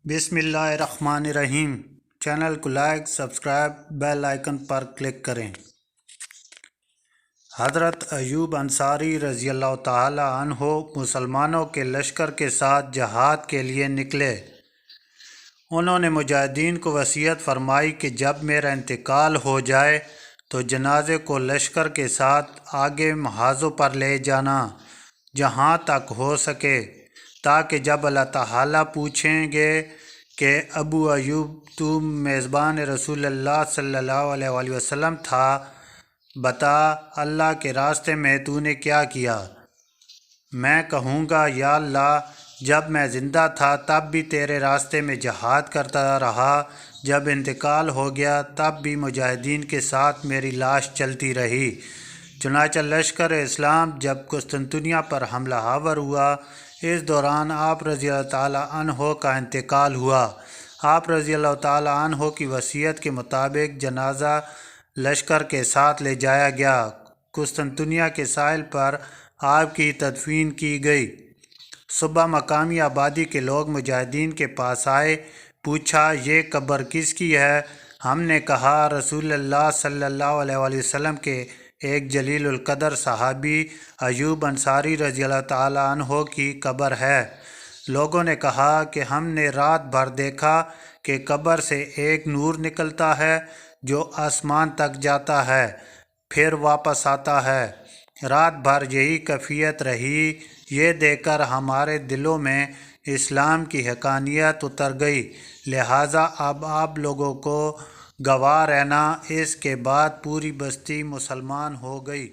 بسم اللہ الرحمن الرحیم۔ چینل کو لائک، سبسکرائب، بیل آئیکن پر کلک کریں۔ حضرت ایوب انصاری رضی اللہ تعالی عنہ مسلمانوں کے لشکر کے ساتھ جہاد کے لیے نکلے۔ انہوں نے مجاہدین کو وصیت فرمائی کہ جب میرا انتقال ہو جائے تو جنازے کو لشکر کے ساتھ آگے محاذوں پر لے جانا جہاں تک ہو سکے، تاکہ جب اللہ تعالیٰ پوچھیں گے کہ ابو ایوب تو میزبان رسول اللہ صلی اللہ علیہ وآلہ وسلم تھا، بتا اللہ کے راستے میں تو نے کیا کیا؟ میں کہوں گا یا اللہ، جب میں زندہ تھا تب بھی تیرے راستے میں جہاد کرتا رہا، جب انتقال ہو گیا تب بھی مجاہدین کے ساتھ میری لاش چلتی رہی۔ چنانچہ لشکر اسلام جب قسطنطنیہ پر حملہ آور ہوا، اس دوران آپ رضی اللہ تعالیٰ عنہ کا انتقال ہوا۔ آپ رضی اللہ تعالیٰ عنہ کی وصیت کے مطابق جنازہ لشکر کے ساتھ لے جایا گیا۔ قسطنطنیہ کے ساحل پر آپ کی تدفین کی گئی۔ صبح مقامی آبادی کے لوگ مجاہدین کے پاس آئے، پوچھا یہ قبر کس کی ہے؟ ہم نے کہا رسول اللہ صلی اللہ علیہ وآلہ وسلم کے ایک جلیل القدر صحابی ایوب انصاری رضی اللہ تعالیٰ عنہ کی قبر ہے۔ لوگوں نے کہا کہ ہم نے رات بھر دیکھا کہ قبر سے ایک نور نکلتا ہے جو آسمان تک جاتا ہے، پھر واپس آتا ہے۔ رات بھر یہی کیفیت رہی۔ یہ دیکھ کر ہمارے دلوں میں اسلام کی حقانیت اتر گئی، لہٰذا اب آپ لوگوں کو گواہ رہنا۔ اس کے بعد پوری بستی مسلمان ہو گئی۔